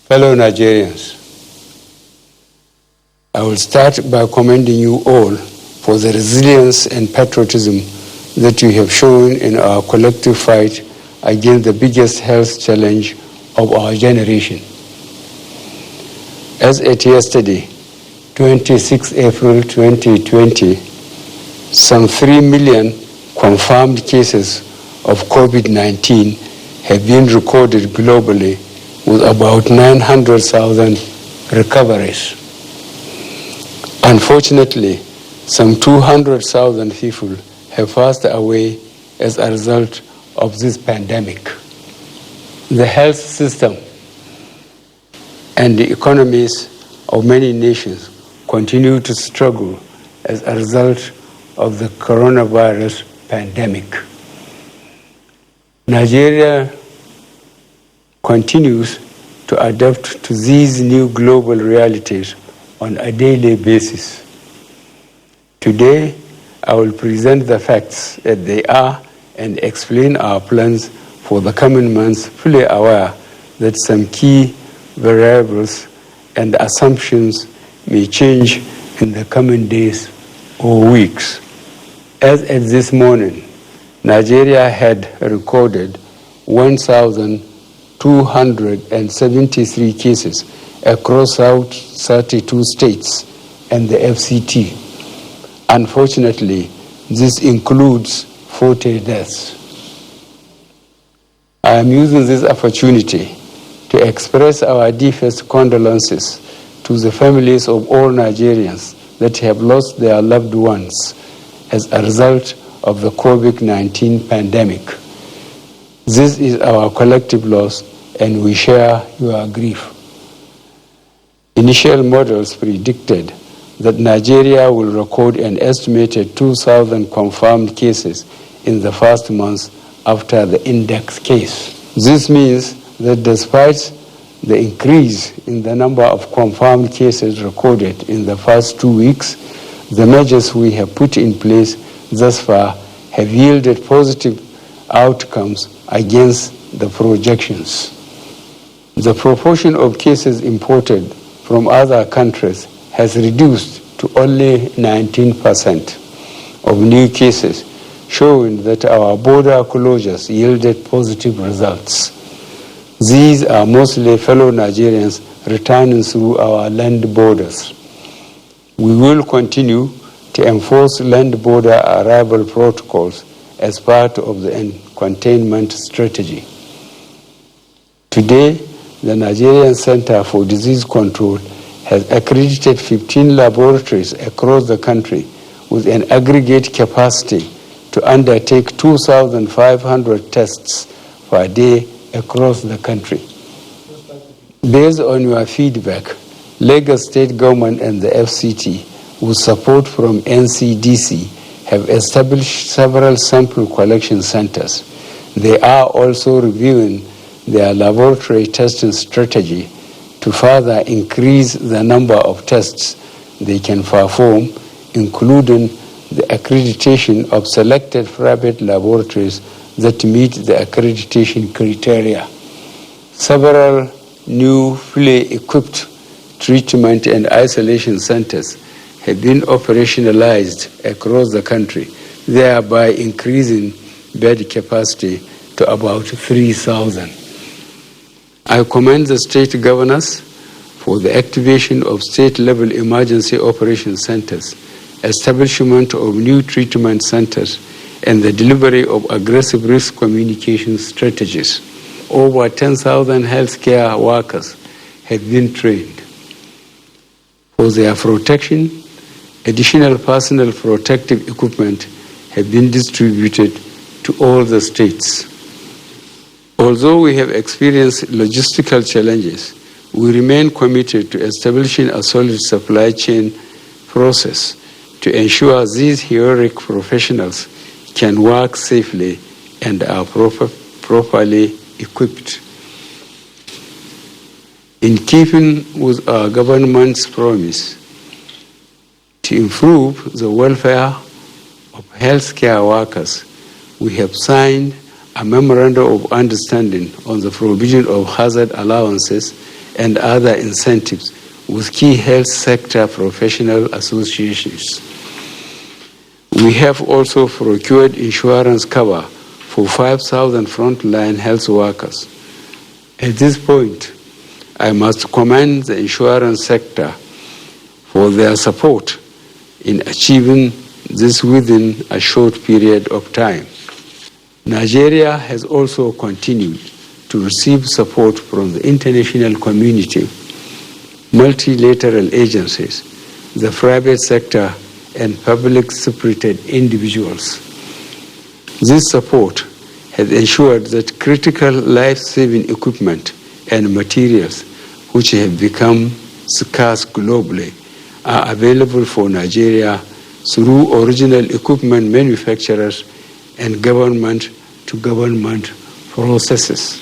Fellow Nigerians, I will start by commending you all for the resilience and patriotism that you have shown in our collective fight against the biggest health challenge of our generation. As at yesterday, 26 April 2020, some 3 million confirmed cases of COVID-19 have been recorded globally, with about 900,000 recoveries. Unfortunately, some 200,000 people have passed away as a result of this pandemic. The health system and the economies of many nations continue to struggle as a result of the coronavirus pandemic. Nigeria continues to adapt to these new global realities on a daily basis. Today, I will present the facts as they are and explain our plans for the coming months, fully aware that some key variables and assumptions may change in the coming days or weeks. As at this morning, Nigeria had recorded 1,273 cases across 32 states and the FCT. Unfortunately, this includes 40 deaths. I am using this opportunity to express our deepest condolences to the families of all Nigerians that have lost their loved ones as a result of the COVID-19 pandemic. This is our collective loss, and we share your grief. Initial models predicted that Nigeria will record an estimated 2,000 confirmed cases in the first month after the index case. This means that despite the increase in the number of confirmed cases recorded in the first 2 weeks, the measures we have put in place thus far have yielded positive outcomes against the projections. The proportion of cases imported from other countries has reduced to only 19% of new cases, showing that our border closures yielded positive results. These are mostly fellow Nigerians returning through our land borders. We will continue to enforce land border arrival protocols as part of the containment strategy. Today, the Nigerian Center for Disease Control has accredited 15 laboratories across the country with an aggregate capacity to undertake 2,500 tests per day across the country. Based on your feedback, Lagos State Government and the FCT, with support from NCDC, have established several sample collection centers. They are also reviewing their laboratory testing strategy to further increase the number of tests they can perform, including the accreditation of selected private laboratories that meet the accreditation criteria. Several new fully equipped treatment and isolation centers have been operationalized across the country, thereby increasing bed capacity to about 3,000. I commend the state governors for the activation of state-level emergency operation centers, establishment of new treatment centers, and the delivery of aggressive risk communication strategies. Over 10,000 healthcare workers have been trained. For their protection, additional personal protective equipment have been distributed to all the states. Although we have experienced logistical challenges, we remain committed to establishing a solid supply chain process to ensure these heroic professionals can work safely and are properly equipped. In keeping with our government's promise to improve the welfare of healthcare workers, we have signed a memorandum of understanding on the provision of hazard allowances and other incentives with key health sector professional associations. We have also procured insurance cover for 5,000 frontline health workers. At this point, I must commend the insurance sector for their support in achieving this within a short period of time. Nigeria has also continued to receive support from the international community, multilateral agencies, the private sector, and public-spirited individuals. This support has ensured that critical life-saving equipment and materials, which have become scarce globally, are available for Nigeria through original equipment manufacturers and government-to-government processes.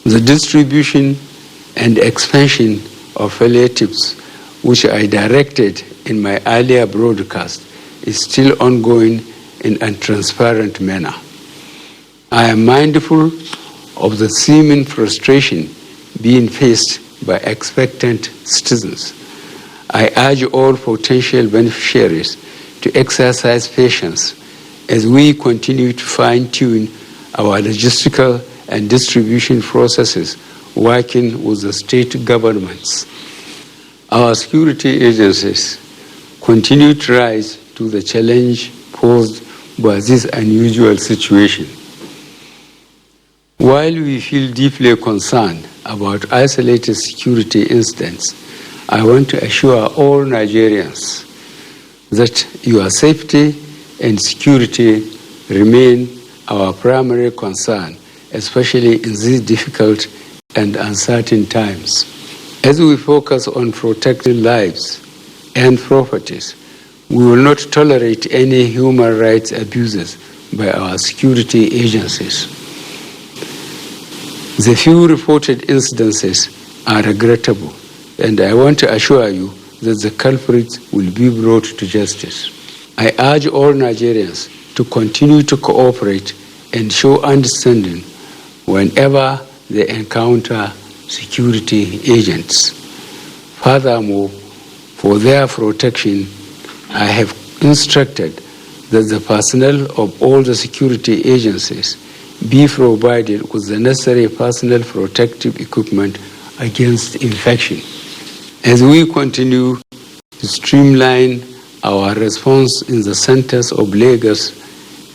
The distribution and expansion of palliatives, which I directed in my earlier broadcast, is still ongoing in a transparent manner. I am mindful of the seeming frustration being faced by expectant citizens. I urge all potential beneficiaries to exercise patience as we continue to fine-tune our logistical and distribution processes working with the state governments. Our security agencies continue to rise to the challenge posed by this unusual situation. While we feel deeply concerned about isolated security incidents, I want to assure all Nigerians that your safety and security remain our primary concern, especially in these difficult and uncertain times. As we focus on protecting lives and properties, we will not tolerate any human rights abuses by our security agencies. The few reported incidences are regrettable, and I want to assure you that the culprits will be brought to justice. I urge all Nigerians to continue to cooperate and show understanding whenever they encounter security agents. Furthermore, for their protection, I have instructed that the personnel of all the security agencies be provided with the necessary personal protective equipment against infection. As we continue to streamline our response in the centers of Lagos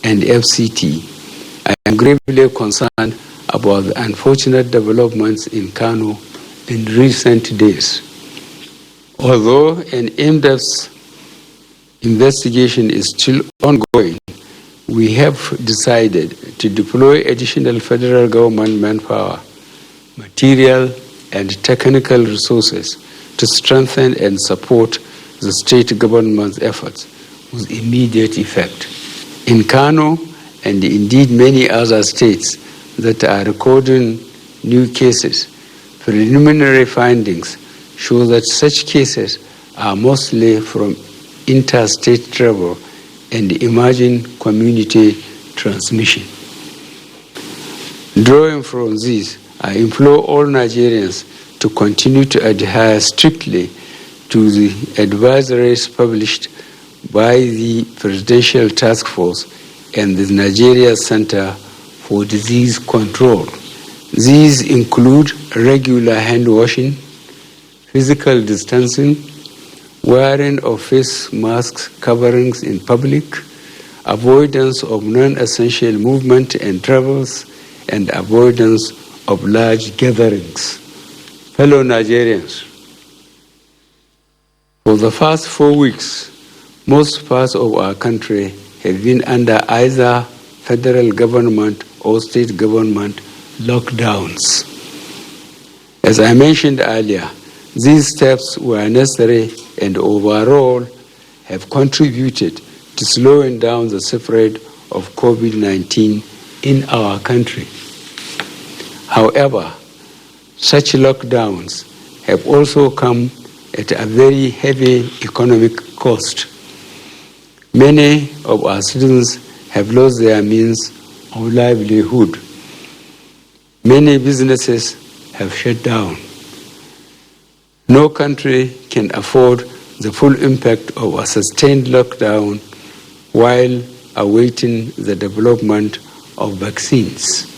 and FCT, I am gravely concerned about the unfortunate developments in Kano in recent days. Although an in-depth investigation is still ongoing, we have decided to deploy additional federal government manpower, material, and technical resources to strengthen and support the state government's efforts with immediate effect. In Kano, and indeed many other states that are recording new cases, preliminary findings show that such cases are mostly from interstate travel and emerging community transmission. Drawing from this, I implore all Nigerians to continue to adhere strictly to the advisories published by the Presidential Task Force and the Nigeria Center for Disease Control. These include regular hand washing, physical distancing, wearing of face masks coverings in public, avoidance of non-essential movement and travels, and avoidance of large gatherings. Fellow Nigerians, for the past 4 weeks, most parts of our country have been under either federal government or state government lockdowns. As I mentioned earlier, these steps were necessary and overall have contributed to slowing down the spread of COVID-19 in our country. However, such lockdowns have also come at a very heavy economic cost. Many of our citizens have lost their means of livelihood. Many businesses have shut down. No country can afford the full impact of a sustained lockdown while awaiting the development of vaccines.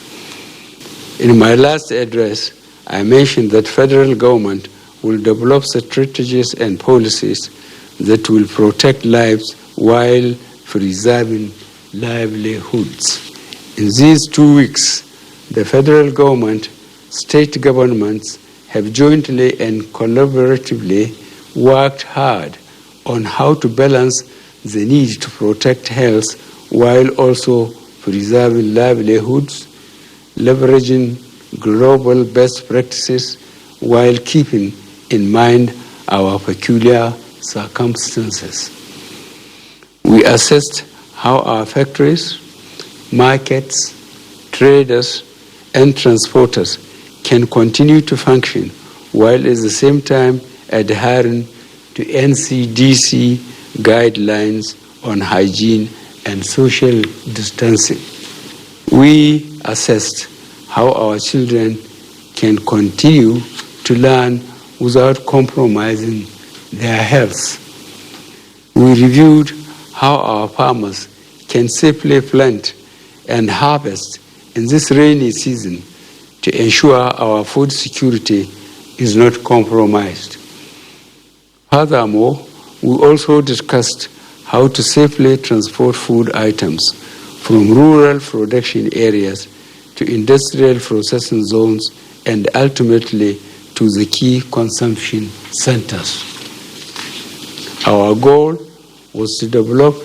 In my last address, I mentioned that federal government will develop strategies and policies that will protect lives while preserving livelihoods. In these 2 weeks, the federal government, state governments have jointly and collaboratively worked hard on how to balance the need to protect health while also preserving livelihoods, leveraging global best practices while keeping in mind our peculiar circumstances. We assessed how our factories, markets, traders, and transporters can continue to function while at the same time adhering to NCDC guidelines on hygiene and social distancing. We assessed how our children can continue to learn without compromising their health. We reviewed how our farmers can safely plant and harvest in this rainy season to ensure our food security is not compromised. Furthermore, we also discussed how to safely transport food items from rural production areas to industrial processing zones and ultimately to the key consumption centers. Our goal was to develop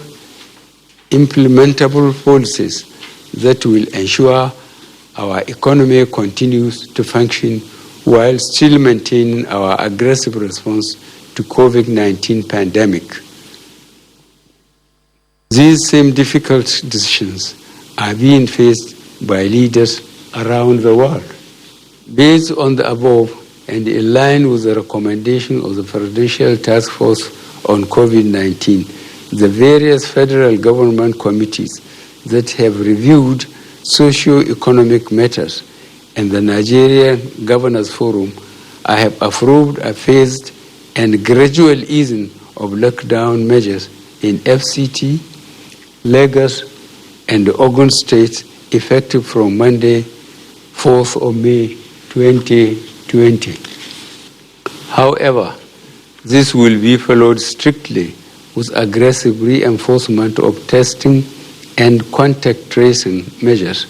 implementable policies that will ensure our economy continues to function while still maintaining our aggressive response to COVID-19 pandemic. These same difficult decisions are being faced by leaders around the world. Based on the above and in line with the recommendation of the Presidential Task Force on COVID-19, the various federal government committees that have reviewed socio-economic matters and the Nigerian Governors Forum, I have approved a phased and gradual easing of lockdown measures in FCT, Lagos, and Ogun states effective from Monday, 4th of May 2020. However, this will be followed strictly with aggressive reinforcement of testing and contact tracing measures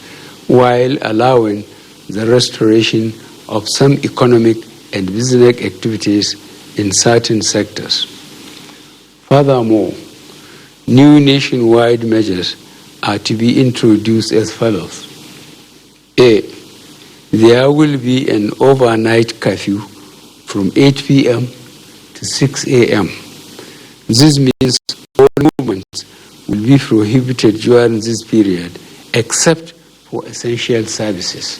while allowing the restoration of some economic and business activities in certain sectors. Furthermore, new nationwide measures are to be introduced as follows. A. There will be an overnight curfew from 8 p.m. to 6 a.m. This means all movements will be prohibited during this period except for essential services.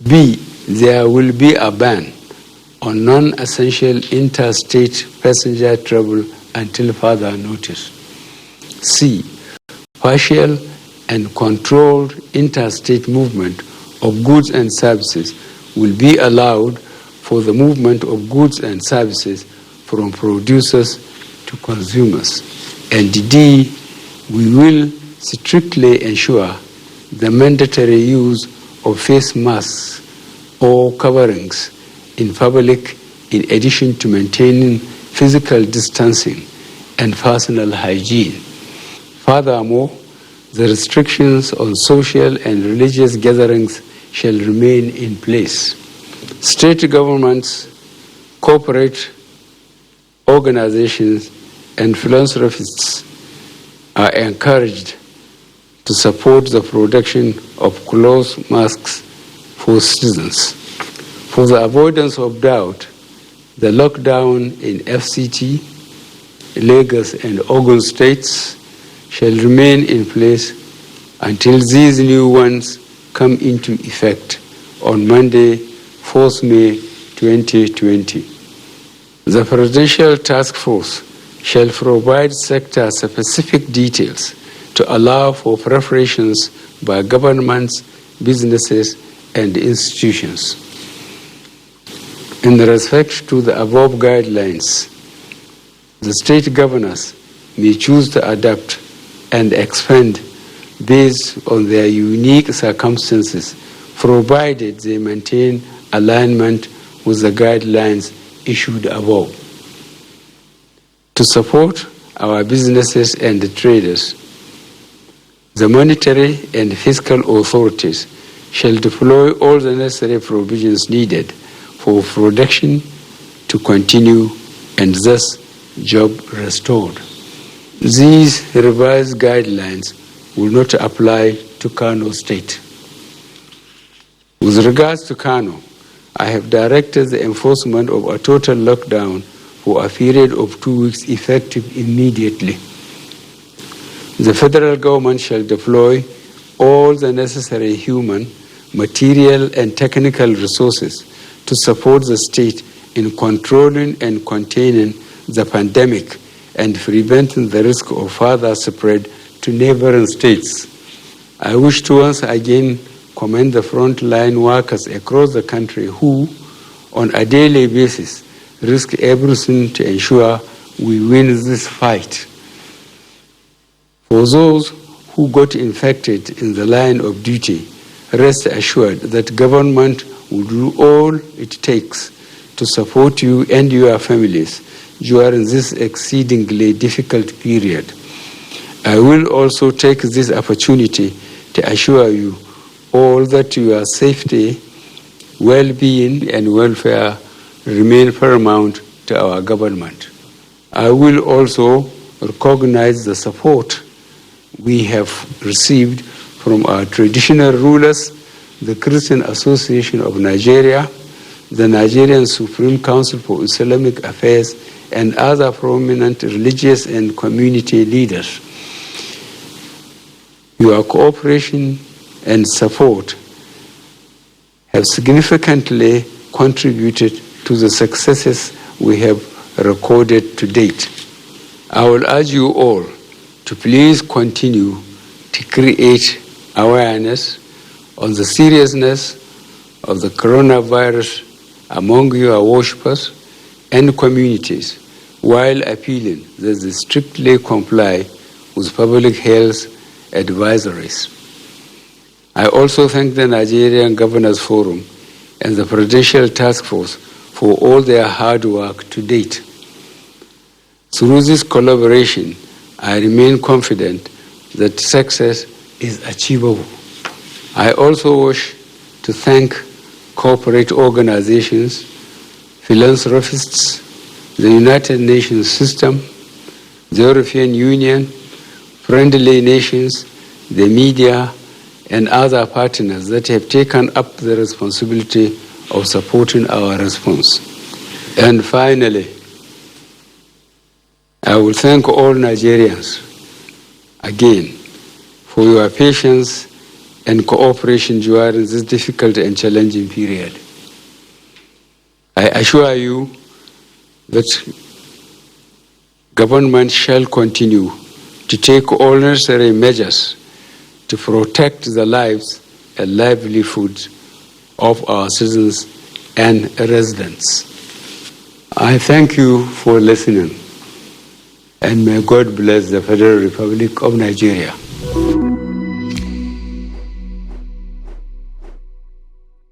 B. There will be a ban on non-essential interstate passenger travel until further notice. C. Partial and controlled interstate movement of goods and services will be allowed for the movement of goods and services from producers to consumers. And D. We will strictly ensure the mandatory use of face masks or coverings in public in addition to maintaining physical distancing and personal hygiene. Furthermore, the restrictions on social and religious gatherings shall remain in place. State governments, corporate organizations, and philanthropists are encouraged to support the production of cloth masks for citizens. For the avoidance of doubt, the lockdown in FCT, Lagos, and Ogun states shall remain in place until these new ones come into effect on Monday, 4th May 2020. The Presidential Task Force shall provide sector-specific details to allow for preparations by governments, businesses, and institutions. In respect to the above guidelines, the state governors may choose to adapt and expand based on their unique circumstances, provided they maintain alignment with the guidelines issued above. To support our businesses and traders, the monetary and fiscal authorities shall deploy all the necessary provisions needed for production to continue and thus job restored. These revised guidelines will not apply to Kano State. With regards to Kano, I have directed the enforcement of a total lockdown for a period of 2 weeks effective immediately. The federal government shall deploy all the necessary human, material, and technical resources to support the state in controlling and containing the pandemic and preventing the risk of further spread to neighboring states. I wish to once again commend the frontline workers across the country who, on a daily basis, risk everything to ensure we win this fight. For those who got infected in the line of duty, rest assured that government will do all it takes to support you and your families during this exceedingly difficult period. I will also take this opportunity to assure you all that your safety, well-being, and welfare remain paramount to our government. I will also recognize the support we have received from our traditional rulers, the Christian Association of Nigeria, the Nigerian Supreme Council for Islamic Affairs, and other prominent religious and community leaders. Your cooperation and support have significantly contributed to the successes we have recorded to date. I will urge you all to please continue to create awareness on the seriousness of the coronavirus among your worshippers and communities, while appealing that they strictly comply with public health advisories. I also thank the Nigerian Governors Forum and the Presidential Task Force for all their hard work to date. Through this collaboration, I remain confident that success is achievable. I also wish to thank corporate organizations, philanthropists, the United Nations system, the European Union, friendly nations, the media, and other partners that have taken up the responsibility of supporting our response. And finally, I will thank all Nigerians again for your patience and cooperation during this difficult and challenging period. I assure you that government shall continue to take all necessary measures to protect the lives and livelihoods of our citizens and residents. I thank you for listening, and may God bless the Federal Republic of Nigeria.